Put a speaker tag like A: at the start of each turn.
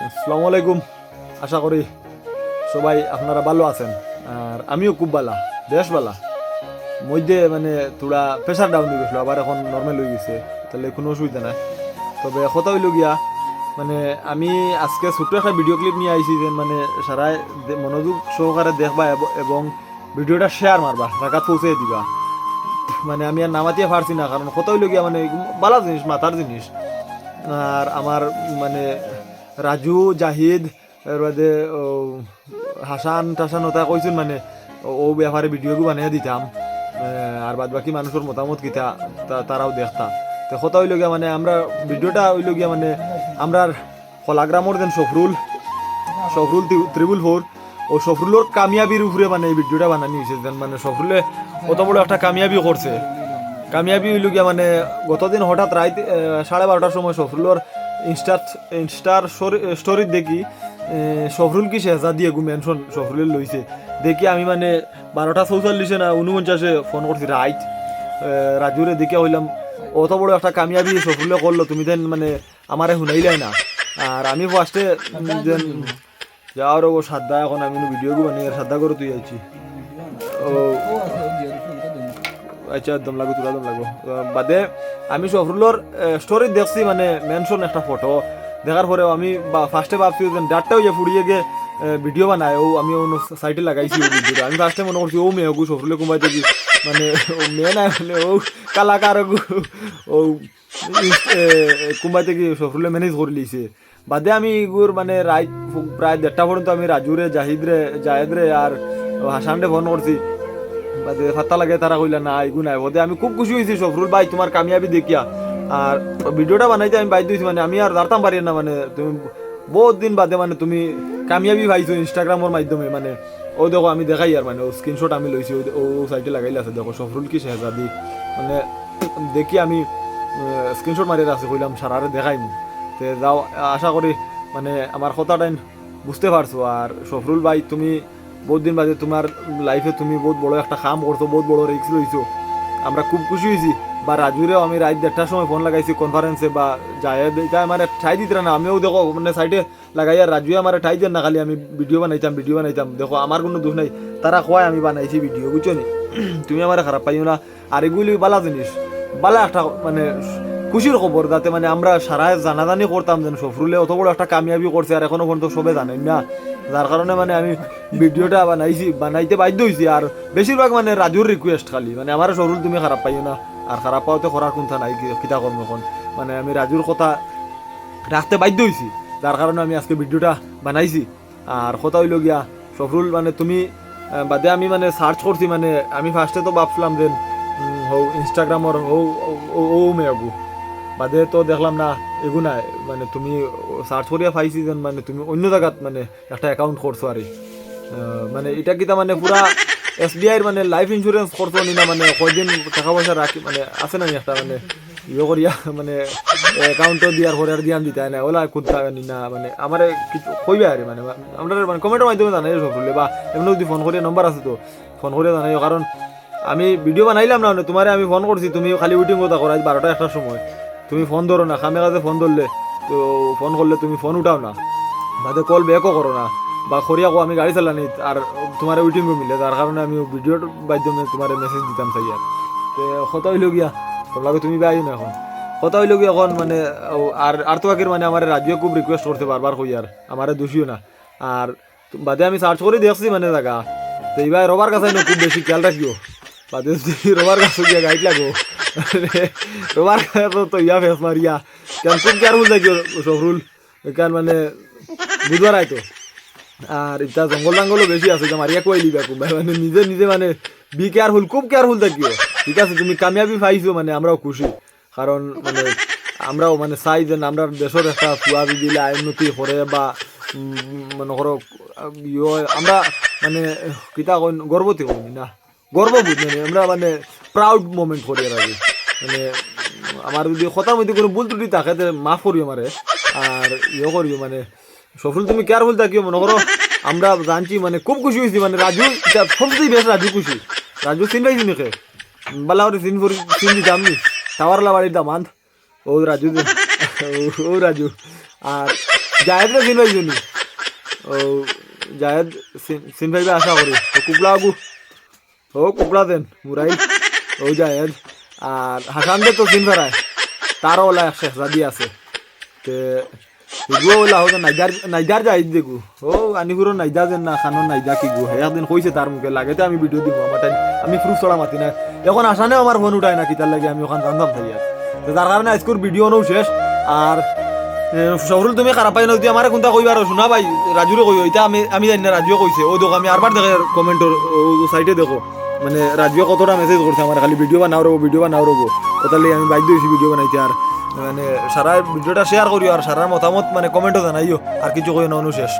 A: আসসালামু আলাইকুম। আশা করি সবাই আপনারা ভালো আছেন, আর আমিও খুব ভালো, বেশ ভালো। মধ্যে মানে তোরা প্রেশার ডাউন হয়ে গেছিলো, আবার এখন নর্মাল হয়ে গেছে, তাহলে কোনো অসুবিধা নাই। তবে কথা হইল গিয়া মানে আমি আজকে ছোট্ট একটা ভিডিও ক্লিপ নিয়ে আইছি, যে মানে সারাই মনোযোগ সহকারে দেখবা এবং ভিডিওটা শেয়ার মারবা, টাকা পৌঁছে দিবা। মানে আমি আর নামাতিয়ে পারছি না, কারণ কথা হইল গিয়া মানে ভালো জিনিস, মাথার জিনিস। আর আমার মানে রাজু জাহিদ এর বাদে হাসান টাসান ওটা কইছেন মানে ও ব্যাপারে ভিডিওগু বানিয়ে দিতাম, আর বাদ বাকি মানুষের মতামত কিতা তারাও দেখতা। তো কথা হইল গিয়া মানে আমরা ভিডিওটা হইল গিয়া মানে আমরা কলাগ্রামর যেন সফরুল সফরুল ত্রিবুল ফোর ও সফরুলোর কামিয়াবির উপরে মানে এই ভিডিওটা বানানি হয়েছে। যেন মানে সফরুলে অত বড় একটা কামিয়াবি করছে। কামিয়াবি হইল গিয়া মানে গতদিন হঠাৎ রাত 12:30টার সময় সফরুলোর ইনস্টার স্টোরিত দেখি সফরুল কি শেহজা দিয়ে মেনশন সফরুলের লইছে দেখি আমি মানে 12:44 না 49 ফোন করছি রাইট রাজুরে দেখে হইলাম অত বড় একটা কামিয়াবি সফরুলে করলো, তুমি দেন মানে আমারে শুনাইলাই না। আর আমি ফার্স্টে যাওয়ার ও সাদা, এখন আমি ভিডিও বানিয়ে সাদা করে তুই আইছি। ও আচ্ছা, দম লাগো তুলা দম লাগো বাদে আমি সফরুলোর স্টোরি দেখছি মানে মেনশন একটা ফটো দেখার পরেও আমি ফার্স্টে ভাবছি যে ডাটটাও যে ফুড়িয়ে গিয়ে ভিডিও বানায়, ও আমি অন্য সাইটে লাগাইছি ও ভিডিওটা। আমি ফার্স্টে মনে করছি ও মেয়ে গু সফরুলে কুমাই দেখি মানে ও মেয়ে নাই মানে ও কালাকার ও কুমাই থেকে সফরুলে ম্যানেজ করে লিছে। বাদে আমি এগুর মানে রাত প্রায় 1:30 পর্যন্ত আমি রাজুরে জাহেদরে আর হাসানরে ফোন করছি, বাদে ফাত্তা লাগে, তারা কইলা না এগু নাই বোধে। আমি খুব খুশি হয়েছি সফরুল ভাই তোমার কামিয়াবি দেখিয়া। আর ভিডিওটা বানাইতে আমি বাধ্য হয়েছি, মানে আমি আর জানতাম পারি না মানে তুমি বহুত দিন বাদে মানে তুমি কামিয়াবি পাইছো ইনস্টাগ্রামের মাধ্যমে। মানে ও দেখো আমি দেখাই আর মানে ও স্ক্রিনশট আমি লইছি, ও সাইটে লাগাইলে আছে দেখো সফরুল কি শেহজাদি মানে দেখি আমি স্ক্রিনশট মারিয়ে আছে, কইলাম সারারে দেখাইনি। তে যাও, আশা করি মানে আমার কথাটা বুঝতে পারছো। আর সফরুল ভাই তুমি বহুত দিন বাদে তোমার লাইফে তুমি বহুত বড় একটা কাম করছো, বহুত বড় রিস্ক লইছো, আমরা খুব খুশি হয়েছি। বা রাজুরেও আমি রাত 1:30টার সময় ফোন লাগাইছি কনফারেন্সে, বা যায় আমার ঠাই দিতে না, আমিও দেখো মানে সাইডে লাগাই আর রাজুয়ে আমার ঠাই দেন না, খালি আমি ভিডিও বানাইতাম দেখো আমার কোনো দোষ নাই, তারা কয় আমি বানাইছি ভিডিও, বুঝছো নি? তুমি আমার খারাপ পাইও না। আর এগুলি বালা জিনিস, বালা একটা মানে খুশির খবর, যাতে মানে আমরা সারা জানাজানি করতাম যেন সফরুলে অত বড় একটা কামিয়াবি করছে আর এখনো পর্যন্ত সবে জানেন না। যার কারণে মানে আমি ভিডিওটা বানাইতে বাধ্য হয়েছি। আর বেশিরভাগ মানে রাজুর রিকোয়েস্ট খালি মানে আমার সফরুল তুমি খারাপ পাইও না, আর খারাপ পাওয়াতে করার কোনটা নাই, কিতা কর্ম এখন মানে আমি রাজুর কথা রাখতে বাধ্য হয়েছি, যার কারণে আমি আজকে ভিডিওটা বানাইছি। আর কথা হইল গিয়া সফরুল মানে তুমি বাদে আমি মানে সার্চ করছি, মানে আমি ফার্স্টে তো ভাবছিলাম যে হৌ ইনস্টাগ্রামর ও মেয়াগু, বাদে তো দেখলাম না এগু নাই, মানে তুমি সার্চ করিয়া পাইছি যেন মানে তুমি অন্য জায়গাত মানে একটা অ্যাকাউন্ট করছো। আর মানে এটা কিতা মানে পুরা SBI মানে লাইফ ইন্স্যুরেন্স করছো নি না, মানে কয়দিন টাকা পয়সা রাখি মানে আছে না একটা মানে ইয়ে করিয়া মানে অ্যাকাউন্টও দিয়ার পরে আর দিয়ান দিতে হয় না, ওলা কোথা নি না মানে আমার কিছু কইবে আর মানে আমরা মানে কমেন্টের মাধ্যমে জানাই সব বললে, বা এমনি যদি ফোন করিয়া নম্বর আছে তো ফোন করে জানাই। কারণ আমি ভিডিও বানাইলাম না, তোমারে আমি ফোন করছি, তুমি খালি উইটিং কথা করো 12টা-1টার সময়, তুমি ফোন ধরো না, খামে কাছে ফোন ধরলে তো ফোন করলে তুমি ফোন উঠাও না, বাদে কল ব্যাকও করো না, বা করিয়া কো আমি গাড়ি চালানি আর তোমার উইটিংও মিলে, যার কারণে আমি ভিডিওর মাধ্যমে তোমার মেসেজ দিতাম চাই। আর কথা হইল গিয়া তোমলাকে তুমি বেআই না এখন, কথা হইল গিয়া এখন মানে আর তো আগের মানে আমার রাজুয়ে খুব রিকোয়েস্ট করতে বারবার কই আর আমারে দোষিও না। আর বাদে আমি সার্চ করে দেখছি মানে জায়গা, তো এইবার রবার কাছে খুব বেশি খেয়াল রাখিও, বাদে যদি রবার কাছে গিয়া গাইড লাগো রবার তো ইয়া ফেস মারিয়া কেন খুব কেয়ারফুল থাকিও সফরুল, কেন মানে বুধবার আইতো। আর এটা জঙ্গলও বেশি আছে, মারিয়া কই লিবা খুব মানে নিজে মানে বি কেয়ারফুল, খুব কেয়ারফুল থাকিও, ঠিক আছে? তুমি কামিয়াবি পাইছো মানে আমরাও খুশি, কারণ মানে আমরাও মানে চাই যে আমরা দেশের একটা ফুয়া দিলে উন্নতি করে, বা মনে করো আমরা মানে কিতা গর্বতী করি না, গর্ববোধ মানে আমরা মানে প্রাউড মোমেন্ট করি আর কি। মানে আমার যদি কথার মধ্যে কোনো ভুল ত্রুটি থাকে মাফ করিও আমারে, আর ইয়ে করিও মানে সফল তুমি কেয়ারফুল থাকিও। মনে করো আমরা জানছি মানে খুব খুশি হয়েছি, মানে রাজু সবচেয়ে বেশ রাজু খুশি, রাজু চিন পাইছি নাকি বালা করে চিন দিতাম নি টাওয়ারলা বাড়ির দাম ও রাজু ও রাজু আর জায়েদরে চিন পাইছো নি ও জায়েদ চিন পাইবে আশা করি ও কুবলা আগু ও কুবলা দেন মুরাই ও জায়েদ আর হাসানদের তো চিন ফেরায় তারও ওলা এক শেখজাদি আছে তে এগুলো ওলা হতো নাইজার যাই দেখু ও আনিপুরো নাইজা যেন না খানোর নাইজা কি গু হ্যাঁ একদিন কইছে তার মুখে লাগেতে আমি ভিডিও দিব আমার আমি প্রুফ ছড়া মাতি না এখন আসানেও আমার ফোন উঠায় না কি তার লাগে আমি ওখানে জানতাম থাকি আর যার কারণে আজকের ভিডিও নও শেষ আর শহরুল তুমি খারাপ পাই না যদি আমার কোনটা কইবার শোনা ভাই রাজুরে কই এটা আমি জানি না রাজুও কইছে ও দেখো আমি আরবার দেখে কমেন্টর সাইটে দেখো মানে রাজুও কতটা মেসেজ করছে আমার খালি ভিডিও বানাও রবো তাহলে আমি বাধ্য হয়েছি ভিডিও বানাইতে আর মানে সারা ভিডিওটা শেয়ার করিও আর সারা মতামত মানে কমেন্টও জানাইও আর কিছু কই না শেষ